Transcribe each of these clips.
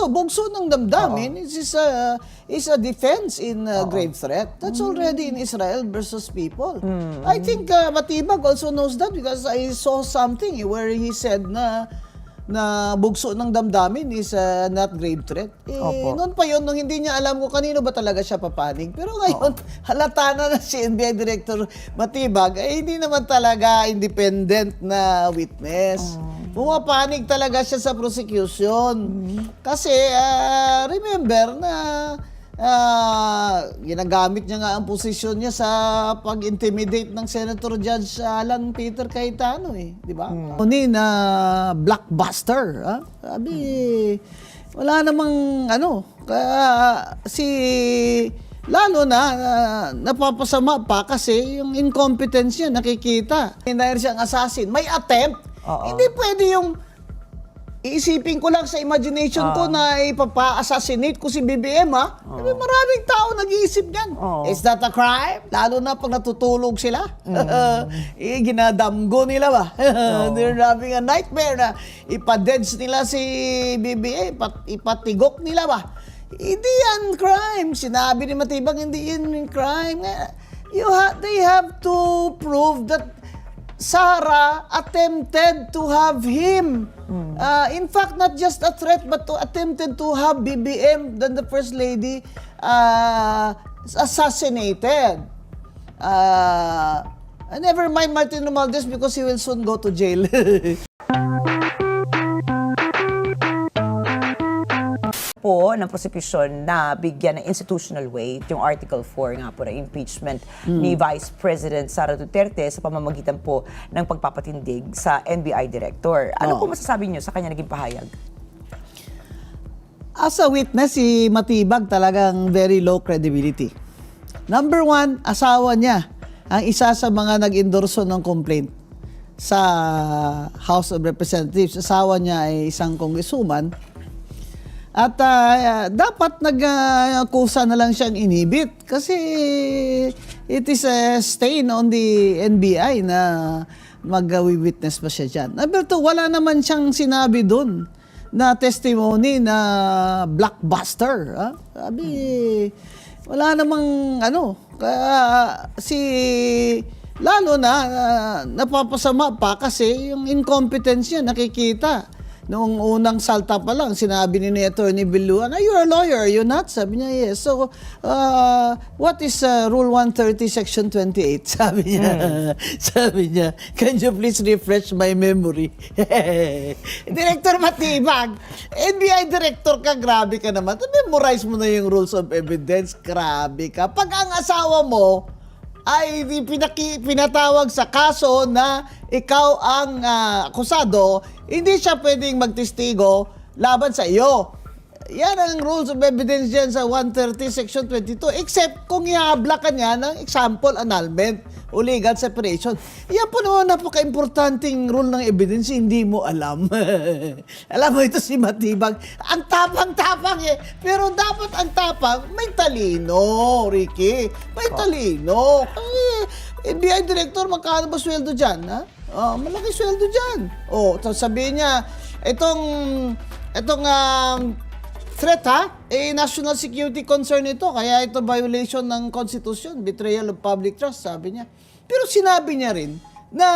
bugso ng damdamin is a defense in grave threat. That's already in Israel versus people. I think Matibag also knows that because I saw something where he said na bugso ng damdamin is not grave threat. Noon pa yun, nung hindi niya alam kung kanino ba talaga siya papanig. Pero ngayon, halata na si NBI Director Matibag, hindi naman talaga independent na witness. Pumapanig talaga siya sa prosecution. Kasi, remember na ginagamit niya nga ang posisyon niya sa pag-intimidate ng Senator Judge Alan Peter Cayetano di ba? Na blockbuster, sabi, wala namang lalo na napapasama pa kasi yung incompetence niya nakikita. Hinahir siyang assassin, may attempt. Hindi pwede yung iisipin ko lang sa imagination ko na ipapa-assassinate ko si BBM, maraming tao nag-iisip niyan. Is that a crime? Lalo na pag natutulog sila. Ginadamgo nila ba? They're having a nightmare na ipa-deads nila si BBM, ipatigok nila ba? Hindi yan crime. Sinabi ni Matibag, hindi yan crime. They have to prove that Sara attempted to have him. In fact, not just a threat, but attempted to have BBM, then the First Lady, assassinated. Never mind Martin Romualdez because he will soon go to jail. Ng prosecution na bigyan ng institutional weight yung Article 4 nga po na impeachment ni Vice President Sara Duterte sa pamamagitan po ng pagpapatindig sa NBI Director. Ano po masasabi niyo sa kanya naging pahayag? As a witness, si Matibag talagang very low credibility. Number one, asawa niya ang isa sa mga nag-endorso ng complaint sa House of Representatives. Asawa niya ay isang congresswoman. At dapat nag-kusa na lang siyang inhibit kasi it is a stain on the NBI na mag-witness pa siya dyan. Number two, wala naman siyang sinabi dun na testimony na blockbuster. Sabi, wala namang lalo na napapasama pa kasi yung incompetence niya nakikita. Noong unang salta pa lang, sinabi ni Attorney Biluan, you're a lawyer, are you not? Sabi niya, yes. So, what is Rule 130, Section 28? Sabi niya, can you please refresh my memory? Director Matibag, NBI Director ka, grabe ka naman. Memorize mo na yung Rules of Evidence, grabe ka. Pag ang asawa mo ay pinatawag sa kaso na ikaw ang akusado, hindi siya pwedeng magtestigo laban sa iyo. Yan ang rules of evidence dyan sa 130 Section 22. Except kung ihabla ka niya ng example annulment o legal separation. Yan po naman napaka-importanting rule ng evidence, hindi mo alam. Alam mo ito si Matibag. Ang tapang-tapang Pero dapat ang tapang, may talino, Ricky. May talino. Kasi NBI Director, magkano ba sweldo dyan? Malaki sweldo dyan. Sabihin niya, itong threat national security concern ito, kaya ito violation ng Constitution, betrayal of public trust, sabi niya. Pero sinabi niya rin na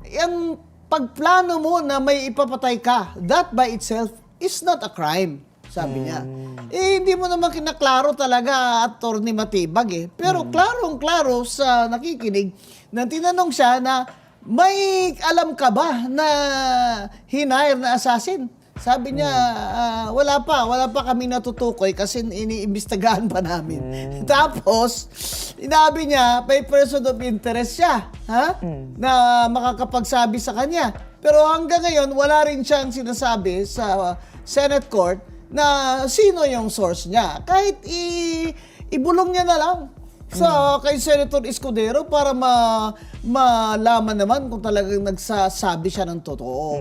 yung pagplano mo na may ipapatay ka, that by itself is not a crime, sabi niya. Hindi mo naman kinaklaro talaga, Attorney Matibag Pero klarong-klaro sa nakikinig, nang tinanong siya na, may alam ka ba na hinire na assassin? Sabi niya, wala pa kami natutukoy kasi iniimbestigahan pa namin. Tapos, inabi niya, may person of interest siya, na makakapagsabi sa kanya. Pero hanggang ngayon, wala rin siyang sinasabi sa Senate Court na sino yung source niya. Kahit ibulong niya na lang. sa kay Senator Escudero para malaman naman kung talagang nagsasabi siya ng totoo.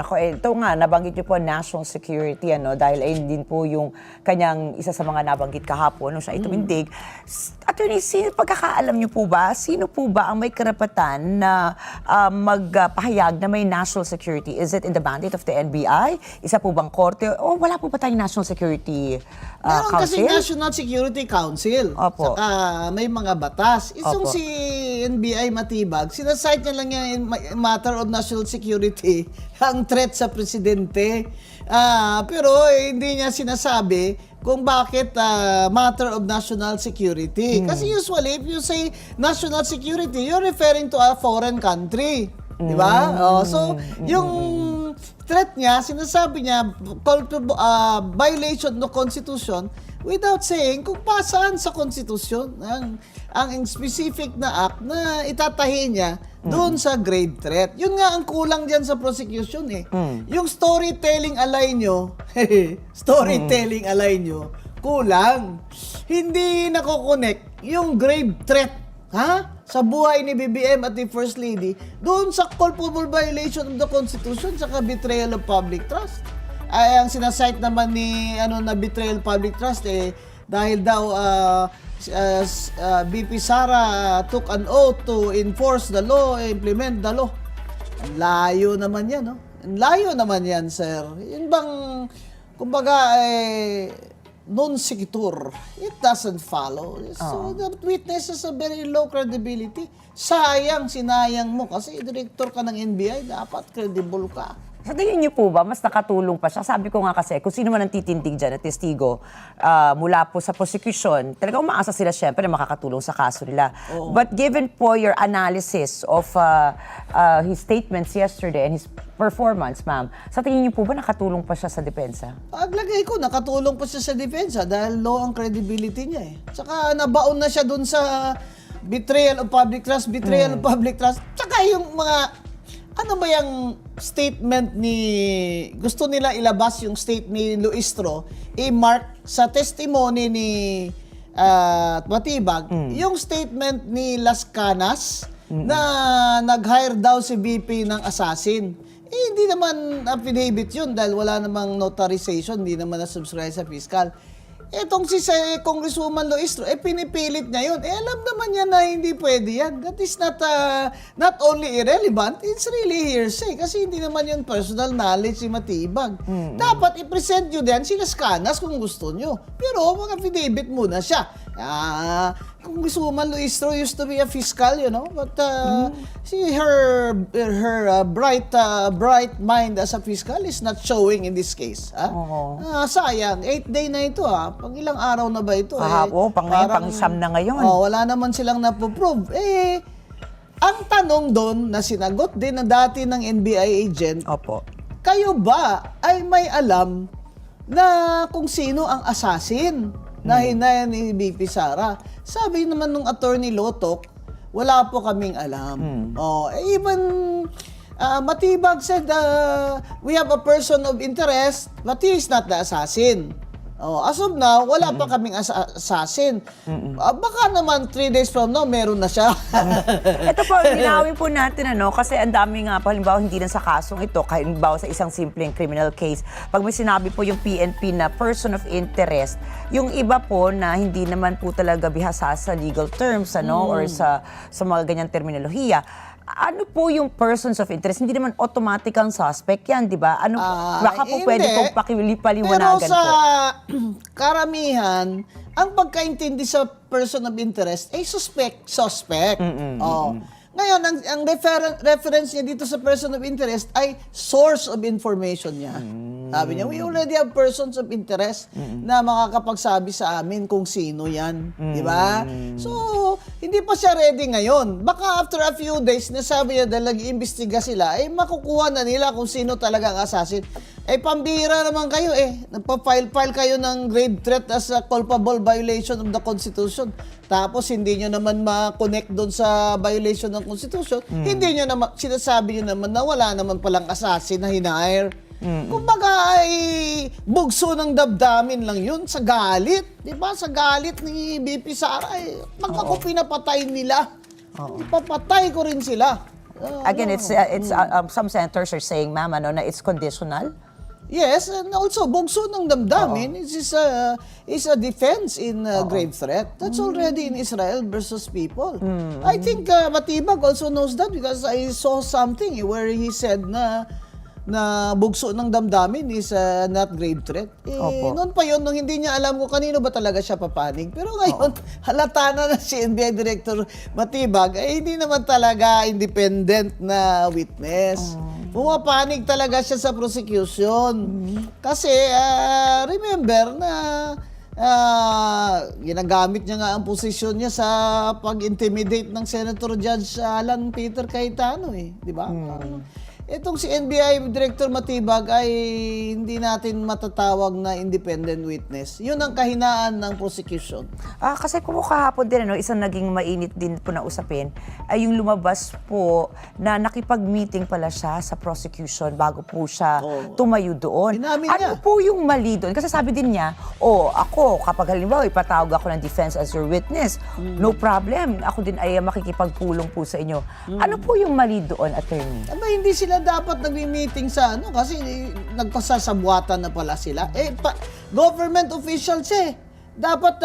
Ako, ito nga, nabanggit niyo po national security, dahil ayun din po yung kanyang isa sa mga nabanggit kahapon nung siya itumindig. Attorney, pagkakaalam niyo po ba, sino po ba ang may karapatan na magpahayag na may national security? Is it in the mandate of the NBI? Isa po bang korte? O wala po ba tayong national security Meron kasi council? National Security Council. Opo. Saka may mga batas. Itong Opo. si NBI Matibag, sinasite niya lang yan in matter of national security ang threat sa presidente. Pero hindi niya sinasabi kung bakit matter of national security. Kasi usually, if you say national security, you're referring to a foreign country. Di ba? So, yung threat niya, sinasabi niya, call to violation ng Constitution without saying kung saan sa Constitution ang specific na act na itatahi niya doon sa grave threat. Yun nga ang kulang dyan sa prosecution eh. Yung storytelling alay nyo, kulang. Hindi nako-connect yung grave threat sa buhay ni BBM at ni First Lady doon sa culpable violation of the Constitution sa betrayal of public trust. Ay, ang sinasite naman ni na betrayal of public trust dahil daw BP Sara took an oath to enforce the law, implement the law. Ang layo naman yan, no? Ang layo naman yan, sir. Yun bang, kumbaga, non sequitur, it doesn't follow. So, the witness has a very low credibility. Sinayang mo kasi director ka ng NBI, dapat credible ka. Sa tingin niyo po ba, mas nakatulong pa siya? Sabi ko nga kasi, kung sino man ang titindig dyan na testigo mula po sa prosecution, talagang umaasa sila syempre na makakatulong sa kaso nila. But given po your analysis of his statements yesterday and his performance, ma'am, sa tingin niyo po ba nakatulong pa siya sa depensa? Paglagay ko, nakatulong pa siya sa depensa dahil low ang credibility niya eh. Tsaka nabaon na siya dun sa betrayal of public trust, Tsaka yung mga ano ba yung statement gusto nila ilabas yung statement ni Luistro, i-mark sa testimony ni Matibag, yung statement ni Las Canas na nag-hire daw si BP ng assassin. Hindi naman affidavit yun dahil wala namang notarization, hindi naman na-subscribe sa fiscal. Etong si Congresswoman Luistro, pinipilit niya yun. Alam naman niya na hindi pwede yan. That is not only irrelevant, it's really hearsay. Kasi hindi naman yun personal knowledge si Matibag. Dapat i-present nyo din si Las Canas kung gusto nyo. Pero mag-affidavit muna siya. Congresswoman Luistro used to be a fiscal, but her bright mind as a fiscal is not showing in this case. Sayang, 8th day na ito. Pang ilang araw na ba ito? Pang-isam na ngayon. Wala naman silang napoprove. Ang tanong doon na sinagot din na dati ng NBI agent, Opo. kayo ba ay may alam na kung sino ang assassin na hinayan ni BP Sara? Sabi naman nung attorney Lotok, wala po kaming alam. Even Matibag said, we have a person of interest, but he is not the assassin. As of now, wala pa kaming assassin. Baka naman 3 days from now, meron na siya. Ito po, linawin po natin, kasi ang dami nga po, halimbawa, hindi na sa kasong ito, halimbawa sa isang simpleng criminal case, pag may sinabi po yung PNP na person of interest, yung iba po na hindi naman po talaga bihasa sa legal terms, or sa mga ganyang terminolohiya, ano po yung persons of interest? Hindi naman automatic ang suspect yan, di ba? Baka po pwede pong paliwanagan Pero sa po. karamihan, ang pagkaintindi sa person of interest ay suspect. Ngayon, ang reference niya dito sa person of interest ay source of information niya. Sabi niya, we already have persons of interest na makakapagsabi sa amin kung sino yan. Di ba? So, hindi pa siya ready ngayon. Baka after a few days, nasabi niya dahil nag-iimbestiga sila, makukuha na nila kung sino talaga ang assassin. Pambira naman kayo Nagpa-file kayo ng grave threat as a culpable violation of the Constitution. Tapos hindi nyo naman ma-connect doon sa violation ng Constitution. Hindi nyo naman, sinasabi nyo naman na wala naman palang assassin na hinire. Kumbaga ay bugso ng damdamin lang yun sa galit. Di ba? Sa galit ni BP Sara, pag ako pinapatay nila, ipapatay ko rin sila. Again, it's some senators are saying, ma'am, na it's conditional. Yes, and also bugso ng damdamin is a defense in grave threat. That's already in Israel versus people. I think Matibag also knows that because I saw something where he said na bugso ng damdamin is not grave threat. Noon pa yun, nung hindi niya alam kung kanino ba talaga siya papanig. Pero ngayon, halata na si NBI Director Matibag, hindi naman talaga independent na witness. Pumapanig talaga siya sa prosecution. Kasi, remember na ginagamit niya nga ang posisyon niya sa pag-intimidate ng Senator Judge Alan Peter Cayetano di ba? Itong si NBI Director Matibag ay hindi natin matatawag na independent witness. Yun ang kahinaan ng prosecution. Kasi kung kahapon din, isang naging mainit din po na usapin, ay yung lumabas po na nakipag-meeting pala siya sa prosecution bago po siya tumayo doon. Inamin ano niya. po yung mali doon? Kasi sabi din niya, ako, kapag halimbawa ipatawag ako ng defense as your witness, no problem. Ako din ay makikipagpulong po sa inyo. Ano po yung mali doon, attorney? Hindi sila dapat nagmi-meeting sa kasi nagpasasabwatan na pala sila. Government official siya Dapat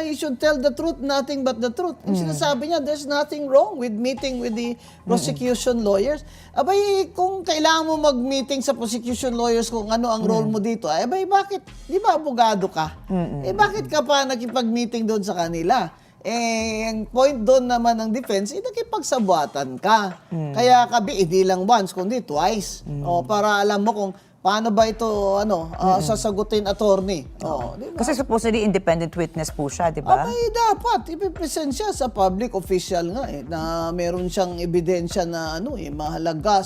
he should tell the truth, nothing but the truth. Yung sinasabi niya, there's nothing wrong with meeting with the prosecution lawyers. Abay, kung kailangan mo mag-meeting sa prosecution lawyers kung ano ang role mo dito, abay, bakit? Di ba abogado ka? Bakit ka pa nakipag-meeting doon sa kanila? Ang point doon naman ng defense, nakipagsabuatan ka. Kaya hindi lang once, kundi twice. Para alam mo kung paano ba ito, sasagutin attorney. Diba? Kasi supposedly independent witness po siya, di ba? Abay, dapat. Ipipresent siya sa public official nga na meron siyang ebidensya na mahalaga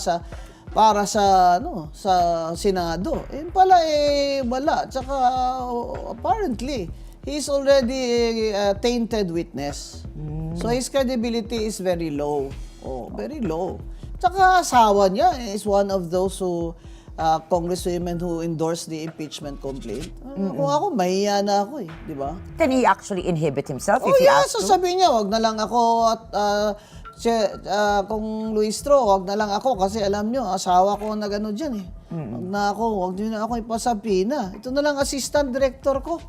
para sa Senado. Pala wala. Tsaka apparently, he's already a tainted witness. So his credibility is very low. Very low. Tsaka asawa niya is one of those congresswomen who endorsed the impeachment complaint. Kung ako, mahiya na ako di ba? Can he actually inhibit himself if he asks to? Sasabihin niya, wag na lang ako at kung Luistro, wag na lang ako kasi alam nyo, asawa ko na gano'n dyan wag nyo na ako ipasapina. Ito na lang assistant director ko.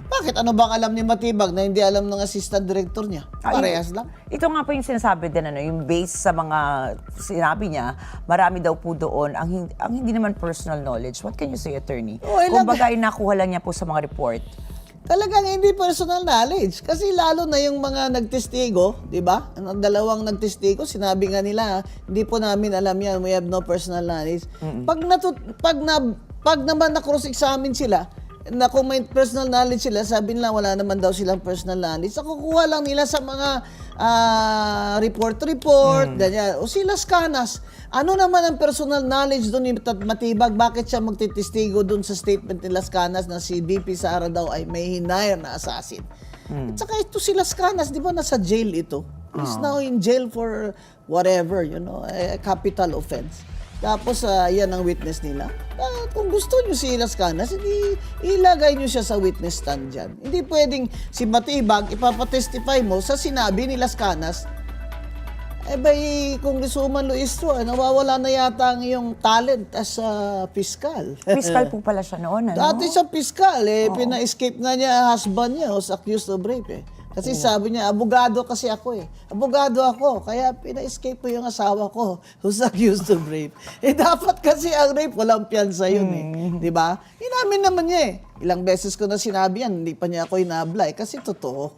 Bakit? Ano bang alam ni Matibag na hindi alam ng assistant director niya? Parehas lang. Ito nga po yung sinasabi din, yung base sa mga sinabi niya, marami daw po doon ang hindi naman personal knowledge. What can you say, attorney? Kung bagay nakuha lang niya po sa mga report. Talagang hindi personal knowledge. Kasi lalo na yung mga nagtestigo, di ba? Ang dalawang nagtestigo, sinabi nga nila, hindi po namin alam yan, we have no personal knowledge. Pag naman na-cross-examine sila, na kung may personal knowledge sila, sabi nila wala naman daw silang personal knowledge. So, kukuha lang nila sa mga report, ganyan. O sila Canas, ano naman ang personal knowledge doon ni Matibag? Bakit siya magtitistigo doon sa statement ni Las Canas na si BP Sara daw ay may hinire na assassin? At saka ito si Las Canas, di ba nasa jail ito? He's now in jail for whatever, a capital offense. Tapos, yan ang witness nila. Kung gusto nyo si Las Canas, hindi ilagay nyo siya sa witness stand dyan. Hindi pwedeng si Matibag, ipapatestify mo sa sinabi ni Las Canas, Congresswoman Luistro, nawawala na yata ang iyong talent as a fiscal. Fiscal po pala siya noon, Dati siya fiscal, pina-escape nga niya accused of rape, Kasi sabi niya, abogado kasi ako Abogado ako, kaya pina-escape ko yung asawa ko who's accused of rape. Dapat kasi ang rape, walang piyansa yun Di ba? Inamin naman niya Ilang beses ko na sinabi yan, hindi pa niya ako inablay kasi totoo.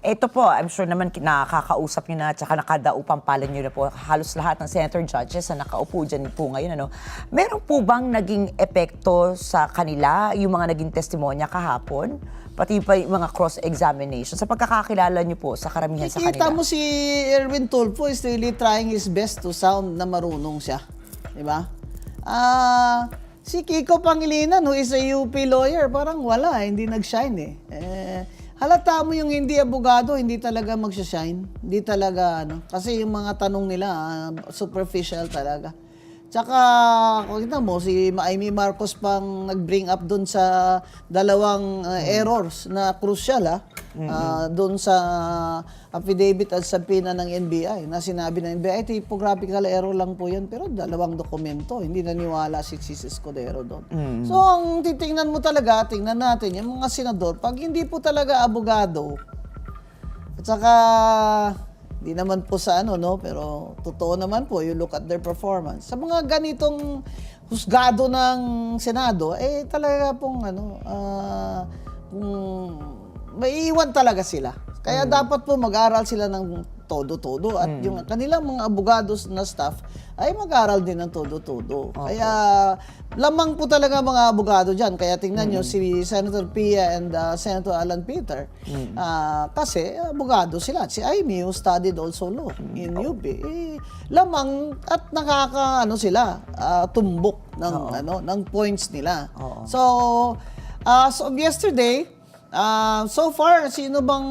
Ito po, I'm sure naman nakakausap niyo na at saka nakadaupampalan niyo na po halos lahat ng senator judges na nakaupo dyan po ngayon. Meron po bang naging epekto sa kanila, yung mga naging testimonya kahapon? Pati pa yung mga cross-examination sa pagkakakilala niyo po sa karamihan sa kanila? Kita mo si Erwin Tulfo is really trying his best to sound na marunong siya. Di ba? Si Kiko Pangilinan, who is a UP lawyer, parang wala, hindi nag-shine halata mo yung hindi abogado, hindi talaga mag-shine. Hindi talaga, kasi yung mga tanong nila, superficial talaga. Tsaka, kung kita mo, si Amy Marcos pang nag-bring up doon sa dalawang errors na crucial, doon sa affidavit at subpoena ng NBI na sinabi ng NBI, typographical error lang po yan, pero dalawang dokumento, hindi naniwala si Chis Escudero doon. So, ang titingnan mo talaga, tingnan natin, yung mga senador, pag hindi po talaga abogado, at saka, di naman po sa ano, no? Pero totoo naman po, you look at their performance. Sa mga ganitong husgado ng Senado, eh talaga pong ano, maiiwan talaga sila. Kaya dapat po mag-aral sila ng todo-todo at yung kanilang mga abogados na staff ay mag-aral din ng todo-todo. Okay. Kaya lamang po talaga mga abogado dyan. Kaya tingnan nyo si Senator Pia and Senator Alan Peter. Kasi abogado sila. Si Amy who studied also law in UP. Lamang at nakaka sila tumbok ng ng points nila. So as of yesterday, so far sino bang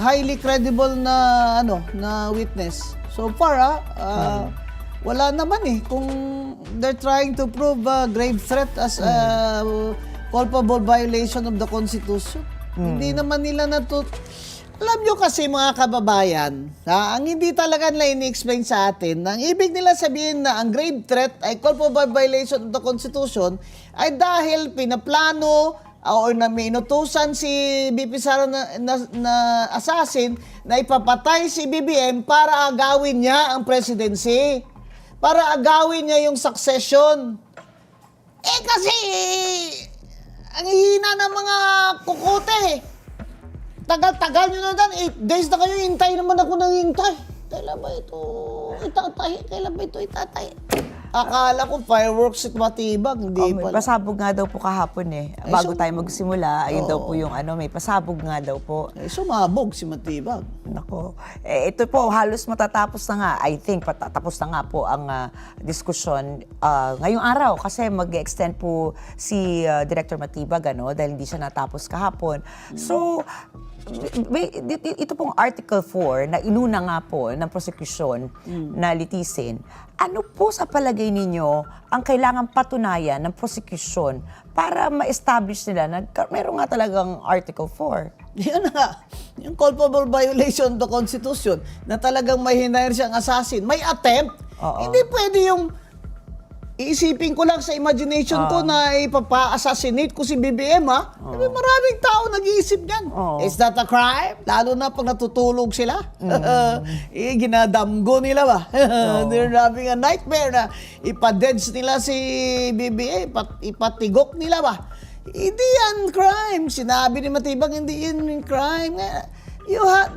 highly credible na na witness? So far wala naman kung they're trying to prove a grave threat as a culpable violation of the Constitution. Hindi naman nila alam nyo kasi mga kababayan, ang hindi talaga nila ini-explain sa atin, ang ibig nila sabihin na ang grave threat ay culpable violation of the Constitution ay dahil pinaplano or na may inutusan si BP Sara na assassin na ipapatay si BBM para agawin niya ang presidency. Para agawin niya yung succession. Kasi ang hihina ng mga kukote. Tagal-tagal nyo na dan. 8 days na kayo, hintay naman ako ng hintay. Kailan ba ito itatay? Kailan ba ito itatay? Akala ko fireworks at matibag, hindi may pala. pasabog nga daw po kahapon Bago tayo magsimula, ayun daw po yung may pasabog nga daw po. Sumabog si Matibag. Nako. Ito po, halos matatapos na nga. I think, patatapos na nga po ang diskusyon ngayong araw kasi mag-extend po si Director Matibag, dahil hindi siya natapos kahapon. So, ito pong Article 4 na inuna nga po ng prosecution na litisin, ano po sa palagay ninyo ang kailangan patunayan ng prosecution para ma-establish nila na meron nga talagang Article 4? Yan nga, yung culpable violation of the Constitution na talagang may hinire siyang assassin, may attempt. Hindi pwede yung iisipin ko lang sa imagination ko na ipapa-assassinate ko si BBM, Maraming tao nag-iisip yan. Is that a crime? Lalo na pag natutulog sila. Ginadamgo nila ba? They're having a nightmare na ipa-deads nila si BBM, ipatigok nila ba? Hindi yan crime. Sinabi ni Matibag, hindi yan crime.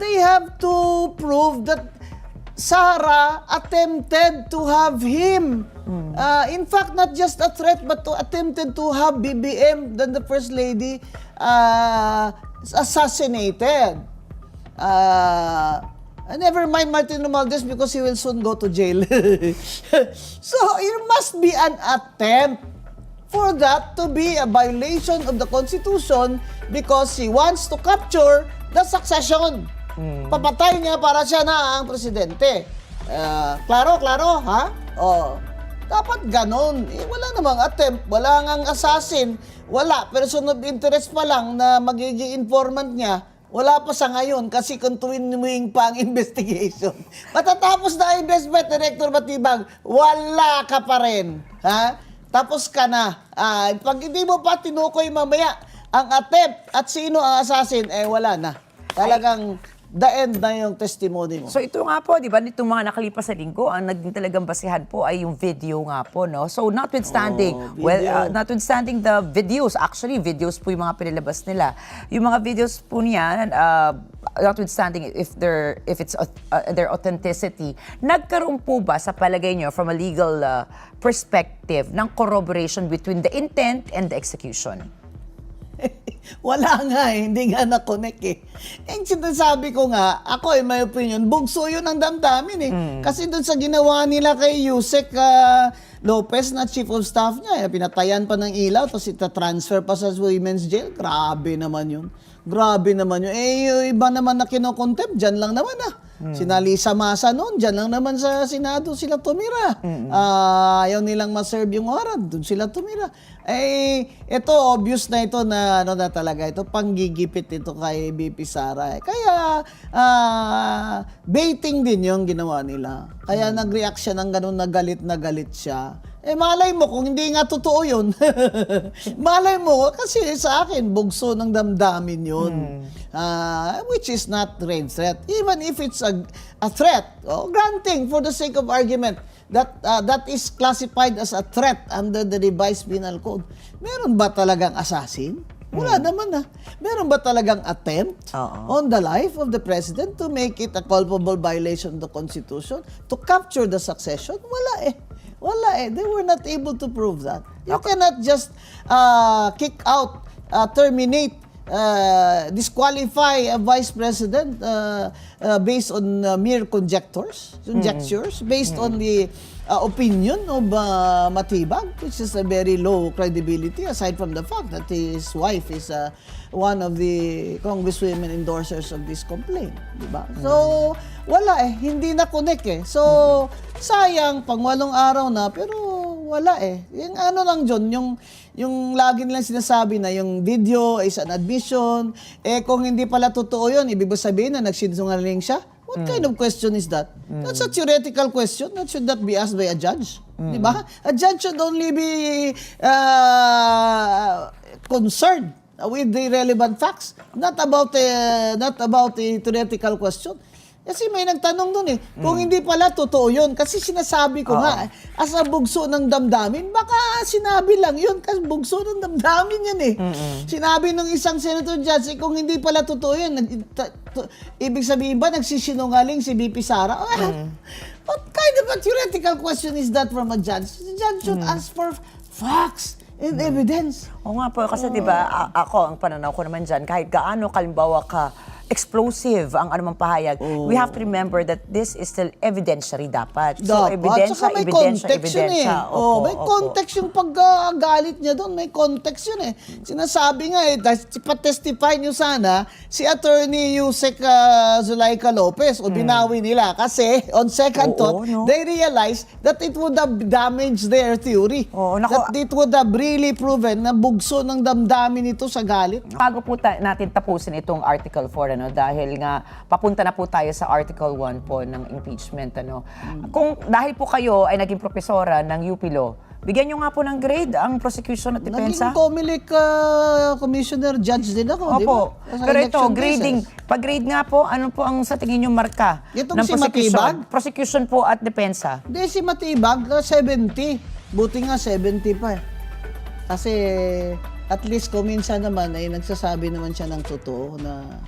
They have to prove that Sara attempted to have him. In fact, not just a threat, but attempted to have BBM, then the First Lady, assassinated. Never mind Martin Romualdez because he will soon go to jail. So, it must be an attempt for that to be a violation of the Constitution because he wants to capture the succession. Papatay niya para siya na ang presidente. Klaro, ha? Dapat ganon. Wala namang attempt, wala ngang assassin, wala. Person of interest pa lang na magiging informant niya, wala pa sa ngayon kasi continuing pa ang investigation. Matatapos na ang investment, Director Matibag, wala ka pa rin. Ha? Tapos ka na. Pag hindi mo pa tinukoy mamaya ang attempt at sino ang assassin, wala na. Talagang the end na yung testimony mo. So ito nga po, di ba, itong mga nakalipas sa linggo, ang naging talagang basihan po ay yung video nga po, no? So notwithstanding, notwithstanding the videos, actually videos po yung mga pinilabas nila. Yung mga videos po niyan, notwithstanding if it's their authenticity, nagkaroon po ba sa palagay nyo from a legal perspective ng corroboration between the intent and the execution? Wala nga hindi nga na-connect Yung sinasabi ko nga, ako in my opinion, bugso yun ang damdamin Kasi doon sa ginawa nila kay Yusek Lopez na chief of staff niya, pinatayan pa ng ilaw, tapos ita-transfer pa sa women's jail. Grabe naman yun. Grabe naman yun. Yung iba naman na kinokontempt, dyan lang naman Sina Lisa Masa noon, dyan lang naman sa Senado sila tumira. Ayaw nilang ma-serve yung warrant, doon sila tumira. Ito, obvious na ito na ano na talaga, ito panggigipit ito kay BP Sara. Kaya, baiting din yung ginawa nila. Kaya nag-react siya ng ganun na galit siya. Malay mo kung hindi nga totoo yun. Malay mo, kasi sa akin, bugso ng damdamin yun. Which is not rape threat. Even if it's a threat, granting for the sake of argument, that is classified as a threat under the revised penal code. Meron ba talagang assassin? Wala naman Meron ba talagang attempt on the life of the president to make it a culpable violation of the Constitution? To capture the succession? Wala They were not able to prove that. You cannot just kick out, terminate, disqualify a vice president based on mere conjectures, based on the opinion of Matibag, which is a very low credibility, aside from the fact that his wife is one of the congresswomen endorsers of this complaint. Diba? So, wala hindi na connect So, sayang, pang 8 araw na, pero wala Yung ano lang dyan, yung lagi nilang sinasabi na yung video is an admission, kung hindi pala totoo yun, ibig sabihin na nagsinungaling siya? What kind of question is that? That's a theoretical question that should not be asked by a judge. Di ba? A judge should only be concerned with the relevant facts, not about a theoretical question. Kasi may nagtanong doon kung hindi pala totoo yun. Kasi sinasabi ko nga, as a bugso ng damdamin, baka sinabi lang yun kasi bugso ng damdamin yan Sinabi ng isang senator judge, kung hindi pala totoo yun, ibig sabihin ba nagsisinungaling si BP Sara? What kind of a theoretical question is that from a judge? The judge should ask for facts and evidence. Oo nga po, kasi diba, ako, ang pananaw ko naman dyan, kahit gaano kalimbawa ka explosive ang anumang pahayag, we have to remember that this is still evidentiary dapat. So, ebidensya. May context yung paggalit niya doon. May context yun Sinasabi nga pa-testify niyo sana si Attorney Yusek Zulaika Lopez o binawi nila kasi on second thought, they realized that it would have damaged their theory. That it would have really proven na bugso ng damdamin ito sa galit. Bago po natin tapusin itong Article 4, dahil nga papunta na po tayo sa Article 1 po ng impeachment. Kung dahil po kayo ay naging profesora ng UP Law, bigyan nyo nga po ng grade ang prosecution at depensa. Naging COMELEC commissioner judge din ako, di ba? Pero ito, grading. Pag-grade nga po, ano po ang sa tingin nyo marka itong ng si Matibag? Prosecution po at depensa. Hindi, si Matibag, 70. Buti nga 70 pa Kasi at least kung minsan naman ay nagsasabi naman siya ng totoo na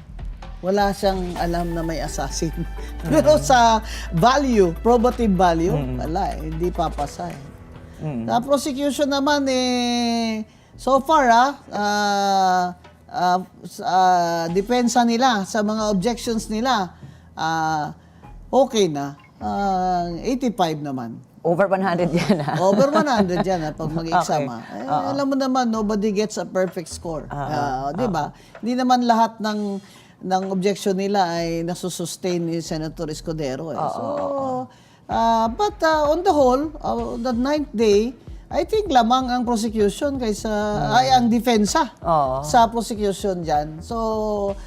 wala siyang alam na may assassin. Pero sa value, probative value, wala hindi papasa Sa prosecution naman so far depensa nila sa mga objections nila okay na. 85 naman. Over 100 yan Over 100 yan pag mag-exam alam mo naman, nobody gets a perfect score. Di ba? Hindi naman lahat ng objection nila ay nasusustain ni Senator Escudero. But on the whole, the 9th day, I think lamang ang prosecution kaysa ay ang depensa sa prosecution dyan. So,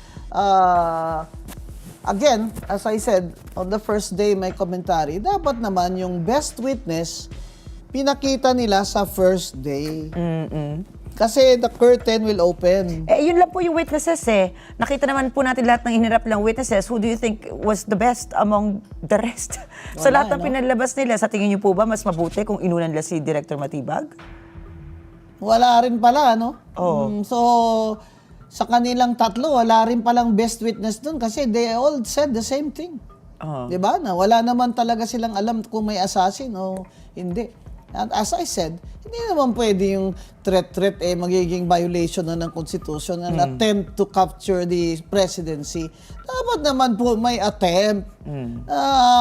again, as I said, on the first day may commentary, dapat naman yung best witness pinakita nila sa first day. Kasi the curtain will open. Yun lang po yung witnesses Nakita naman po natin lahat ng hinirap lang witnesses. Who do you think was the best among the rest? Sa lahat ng pinalabas nila, sa tingin niyo po ba mas mabuti kung inunan nila si Director Matibag? Wala rin pala, so, sa kanilang tatlo, wala rin palang best witness dun kasi they all said the same thing. Diba? Na wala naman talaga silang alam kung may assassin o hindi. At as I said, hindi naman pwede yung threat magiging violation na ng Constitution, an attempt to capture the presidency. Dapat naman po may attempt,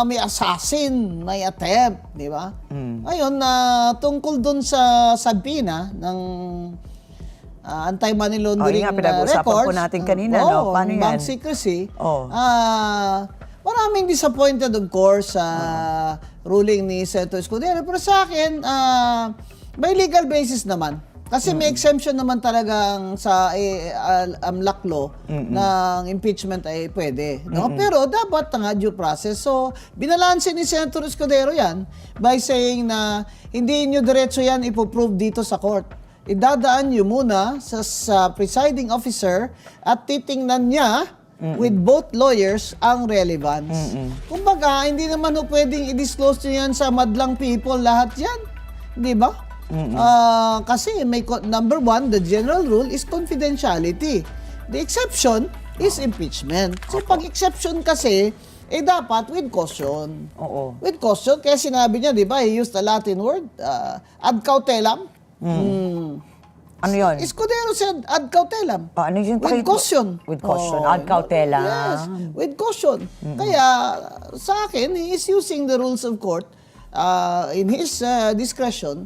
may assassin, may attempt, di ba? Ayun, tungkol dun sa sabina ng anti-money laundering nga, pinag-uusapan records. po natin kanina, no? Paano yan? Bank secrecy. Oh. Maraming disappointed, of course, sa ruling ni Senator Escudero. Pero sa akin, may legal basis naman. Kasi may exemption naman talagang sa AMLAC law ng impeachment ay pwede. No? Pero dapat nga due process. So, binalansin ni Senator Escudero yan by saying na hindi nyo diretso yan ipoprove dito sa court. Idadaan nyo muna sa presiding officer at titingnan niya with both lawyers ang relevance. Kumbaga, hindi naman ho pwedeng i-disclose nyo yan sa madlang people lahat yan. Di ba? Kasi may number one, the general rule is confidentiality. The exception is impeachment. So pag exception kasi, dapat with caution. Oo. With caution, kaya sinabi niya, di ba, he used the Latin word, ad cautelam. Ano yun? Escudero said, ad cautelam. Ano yung With caution. With caution. Ad cautelam. Yes, with caution. Kaya, sa akin, he is using the rules of court in his discretion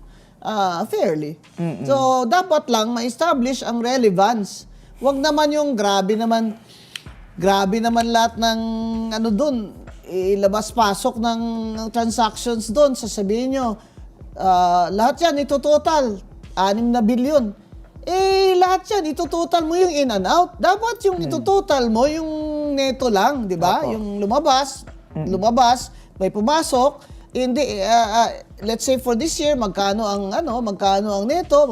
fairly. So, dapat lang ma-establish ang relevance. Huwag naman yung grabe naman lahat ng ano dun, ilabas-pasok ng transactions dun. Sasabihin nyo, lahat yan, ito total, 6 na bilyon. Lahat yan, itutotal mo yung in and out. Dapat yung itutotal mo yung neto lang, di ba? Yung lumabas, may pumasok. Hindi, let's say for this year, magkano ang neto,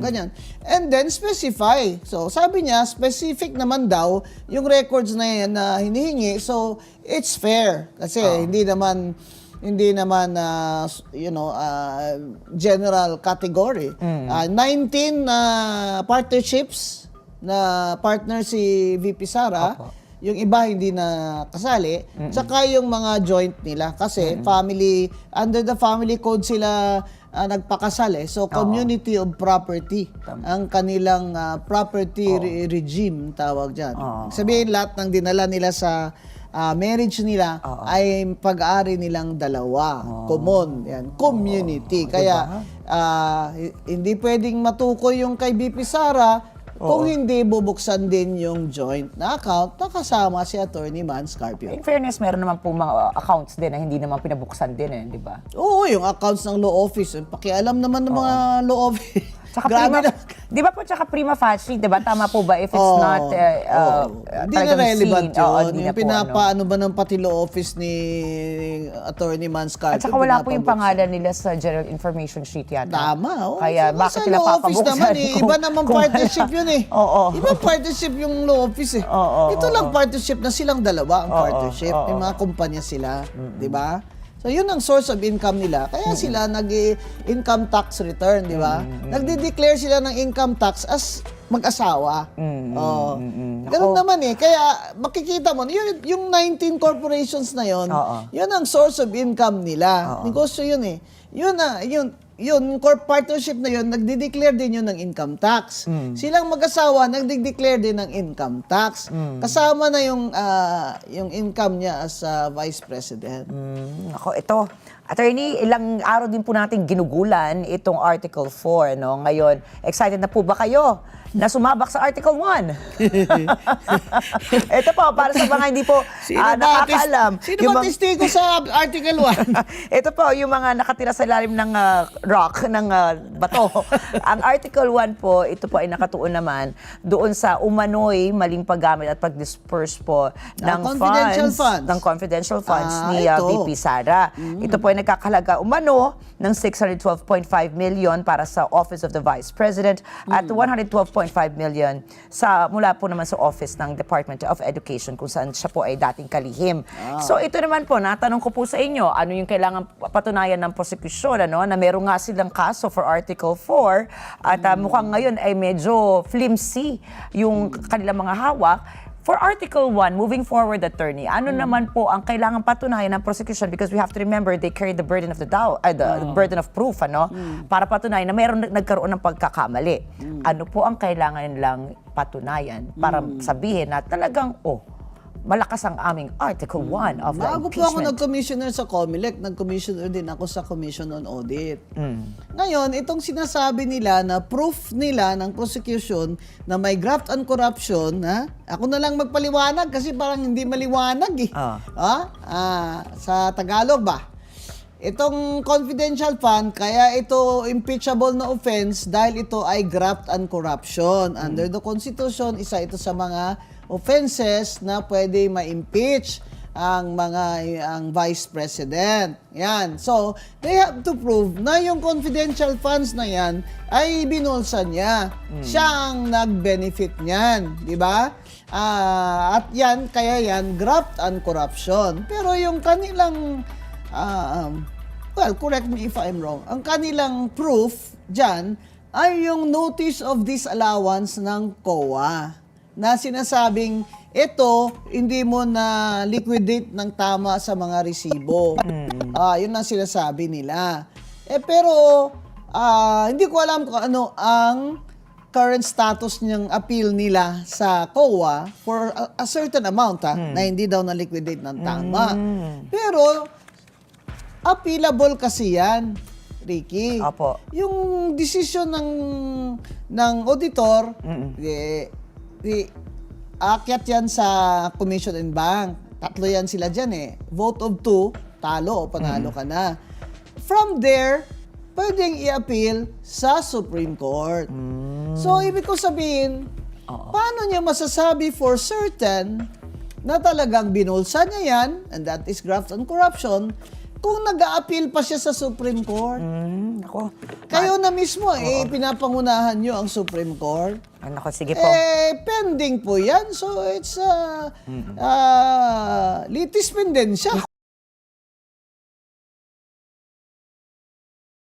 ganyan. And then specify. So, sabi niya, specific naman daw yung records na yan na hinihingi. So, it's fair. Kasi hindi naman general category. 19 partnerships na partner si VP Sara. Yung iba hindi na kasali. Tsaka yung mga joint nila. Kasi under the family code sila nagpakasal eh. So, community of property ang kanilang property regime tawag dyan. Sabihin lahat ng dinala nila sa marriage nila ay pag-aari nilang dalawa. Common. Yan. Community. Kaya hindi pwedeng matukoy yung kay BP Sara kung hindi bubuksan din yung joint na account na kasama si Attorney Man Scarpio. In fairness, meron naman po mga accounts din na hindi naman pinabuksan din di ba? Oo, yung accounts ng law office. Pakialam naman ng mga law office. Tsaka Grabe na. Di ba po, tsaka prima facie, di ba? Tama po ba if it's not Hindi na relevant yun. Yung pinapaano ba ng pati law office ni Attorney Man Scarpio. At saka wala po yung pangalan nila sa general information sheet yata. Tama. Kaya bakit nila law office papabuksan? naman iba naman partnership yun eh. Iba partnership yung law office eh. Ito lang partnership na silang dalawa ang partnership. May mga kumpanya sila. Di ba? So, yun ang source of income nila. Kaya sila nag-income tax return, di ba? Nagde-declare sila ng income tax as mag-asawa. Ganun naman eh. Kaya makikita mo, yung 19 corporations na yun, yun ang source of income nila. Negosyo yun eh. Yun, partnership na yun, nagde-declare din yun ng income tax. Silang mag-asawa, nagde-declare din ng income tax. Kasama na yung income niya as Vice President. Ako, ito. Attorney, ilang araw din po natin ginugulan itong Article 4. No? Ngayon, excited na po ba kayo na sumabak sa Article 1? Ito po, para sa mga hindi po nakakaalam. Sino ba testigo sa Article 1? Ito po, yung mga nakatira sa ilalim ng rock, ng bato. Ang Article 1 po, ito po ay nakatuon naman doon sa umano'y maling paggamit at pag-disperse po ng confidential funds ni VP Sara. Ito po ay nagkakahalaga umano ng 612.5 million para sa Office of the Vice President at 112.5 million mula po naman sa Office ng Department of Education kung saan siya po ay dating kalihim. So ito naman po, natanong ko po sa inyo, ano yung kailangan patunayan ng prosecution, na meron nga silang kaso for Article 4 at mukhang ngayon ay medyo flimsy yung kanilang mga hawak. For Article 1, moving forward, attorney, ano naman po ang kailangan patunayan ng prosecution? Because we have to remember, they carry the burden of the burden of proof, ano? Para patunayan na mayroon nagkaroon ng pagkakamali. Ano po ang kailangan lang patunayan para sabihin na talagang, malakas ang aming Article 1 of the Bago po ako impeachment. nag-commissioner sa COMELEC, nag-commissioner din ako sa Commission on Audit. Ngayon, itong sinasabi nila na proof nila ng prosecution na may graft and corruption, ako na lang magpaliwanag kasi parang hindi maliwanag eh. Sa Tagalog ba? Itong confidential fund, kaya ito impeachable na offense dahil ito ay graft and corruption. Under the Constitution, isa ito sa mga offenses na pwede ma-impeach ang Vice President. Yan. So, they have to prove na yung confidential funds na yan ay binulsa niya. Siya ang nag-benefit niyan. Di ba? At yan, kaya yan, graft and corruption. Pero yung kanilang, correct me if I'm wrong, ang kanilang proof dyan ay yung notice of disallowance ng COA na sinasabing ito hindi mo na liquidate ng tama sa mga resibo. Yun ang sinasabi nila. Pero hindi ko alam kung ano ang current status ng appeal nila sa COA for a certain amount na hindi daw na liquidate ng tama. Pero appealable kasi yan, Ricky. Opo. Yung decision ng auditor, aakyat yan sa Commission and Bank. Tatlo yan sila dyan eh. Vote of 2, talo o panalo ka na. From there, pwedeng i-appeal sa Supreme Court. So, ibig ko sabihin, paano niya masasabi for certain na talagang binulsa niya yan, and that is graft and corruption, kung nag-a-appeal pa siya sa Supreme Court? Ako. Kayo na mismo, pinapangunahan nyo ang Supreme Court. Nako, sige po. Pending po yan. So, it's litis pendensya.